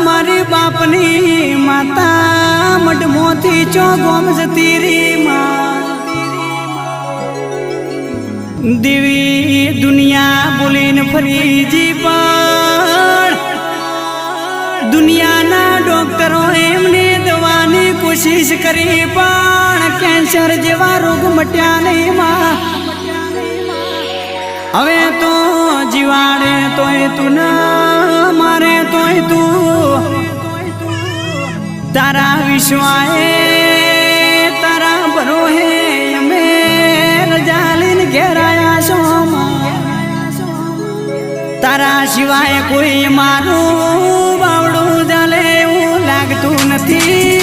मारी बापनी माता मडमोती चो गोम जतीरी माँ देवी दुनिया बोलीन फरी जीवन दुनिया ना डॉक्टरों एमने दवानी कोशिश करी पण कैंसर जेवा रोग मट्या नहीं माँ हवे तो जीवाड़े तोय तू ना मारे तोय तू तारा विश्वाए तारा भरो है हमें जालिन घेराया सोमा तारा सिवाय कोई मारू बावड़ू जाले लागतू नथी।